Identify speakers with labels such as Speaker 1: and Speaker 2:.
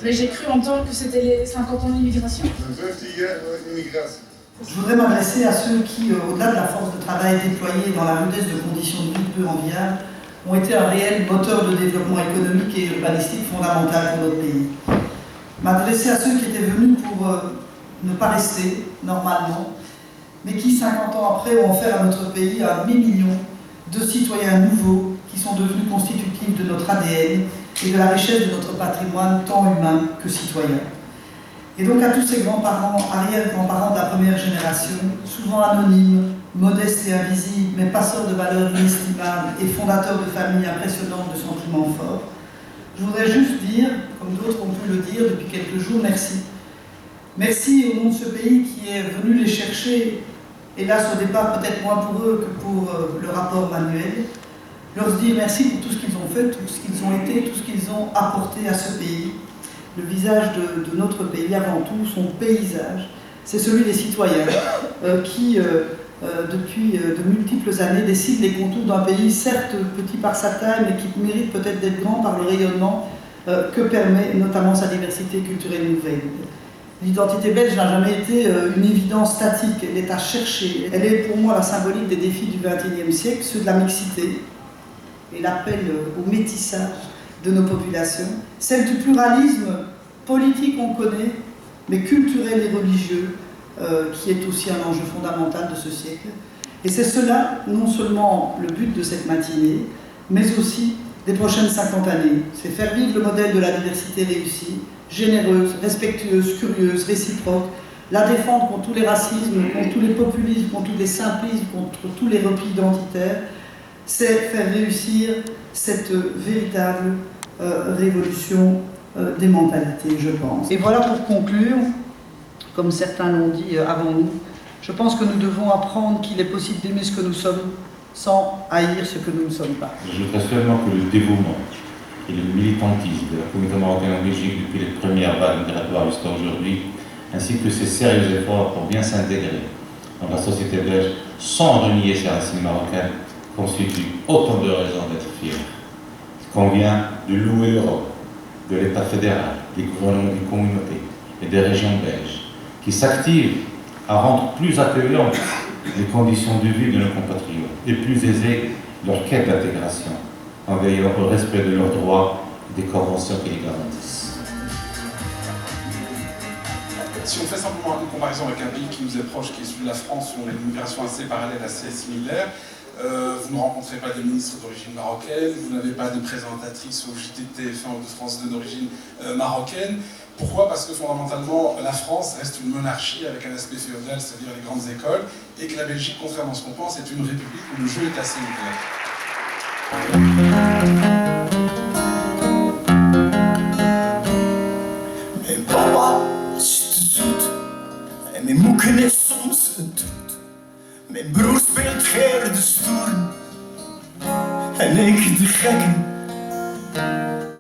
Speaker 1: Mais j'ai cru entendre que c'était les 50 ans d'immigration.
Speaker 2: Je voudrais m'adresser à ceux qui, au-delà de la force de travail déployée dans la rudesse de conditions de vie peu enviables, ont été un réel moteur de développement économique et urbanistique fondamental pour notre pays. M'adresser à ceux qui étaient venus pour ne pas rester, normalement, mais qui, 50 ans après, ont offert à notre pays un demi-million de citoyens nouveaux qui sont devenus constitutifs de notre ADN et de la richesse de notre patrimoine, tant humain que citoyen. Et donc à tous ces grands-parents, arrière-grands-parents de la première génération, souvent anonymes, modestes et invisibles, mais passeurs de valeurs inestimables et fondateurs de familles impressionnantes de sentiments forts, je voudrais juste dire, comme d'autres ont pu le dire depuis quelques jours, merci. Merci au nom de ce pays qui est venu les chercher, hélas au départ peut-être moins pour eux que pour le rapport manuel, leur dire merci pour tout ce qu'ils ont fait, tout ce qu'ils ont été, tout ce qu'ils ont apporté à ce pays. Le visage de notre pays, avant tout, son paysage, c'est celui des citoyens qui, depuis de multiples années, décident les contours d'un pays, certes petit par sa taille, mais qui mérite peut-être d'être grand par le rayonnement que permet notamment sa diversité culturelle nouvelle. L'identité belge n'a jamais été une évidence statique, elle est à chercher. Elle est pour moi la symbolique des défis du XXIe siècle, ceux de la mixité et l'appel au métissage de nos populations, celle du pluralisme politique on connaît, mais culturel et religieux, qui est aussi un enjeu fondamental de ce siècle. Et c'est cela, non seulement le but de cette matinée, mais aussi des prochaines 50 années. C'est faire vivre le modèle de la diversité réussie, généreuse, respectueuse, curieuse, réciproque, la défendre contre tous les racismes, contre tous les populismes, contre tous les simplismes, contre tous les replis identitaires. C'est faire réussir cette véritable révolution des mentalités, je pense. Et voilà pour conclure, comme certains l'ont dit avant nous, je pense que nous devons apprendre qu'il est possible d'aimer ce que nous sommes sans haïr ce que nous ne sommes pas.
Speaker 3: Je voudrais seulement que le dévouement et le militantisme de la communauté marocaine en Belgique depuis les premières vagues migratoires jusqu'à aujourd'hui, ainsi que ses sérieux efforts pour bien s'intégrer dans la société belge sans renier ses racines marocaines, constituent autant de raisons d'être fiers. Il convient de louer l'Europe, de l'État fédéral, des gouvernements des communautés et des régions belges, qui s'activent à rendre plus accueillantes les conditions de vie de nos compatriotes et plus aisées leur quête d'intégration, en veillant au respect de leurs droits et des conventions qui les garantissent.
Speaker 4: Si on fait simplement une comparaison avec un pays qui nous est proche, qui est celui de la France, où on a une migration assez parallèle, assez similaire, vous ne rencontrez pas de ministre d'origine marocaine, vous n'avez pas de présentatrice au JT de TF1 ou de France 2 d'origine marocaine. Pourquoi? Parce que fondamentalement, la France reste une monarchie avec un aspect féodal, c'est-à-dire les grandes écoles, et que la Belgique, contrairement à ce qu'on pense, est une république où le jeu est assez ouvert.
Speaker 5: Mijn papa is te zoet en mijn moeken is soms een troet. Mijn broer speelt Ger de stoer en ik de gekke.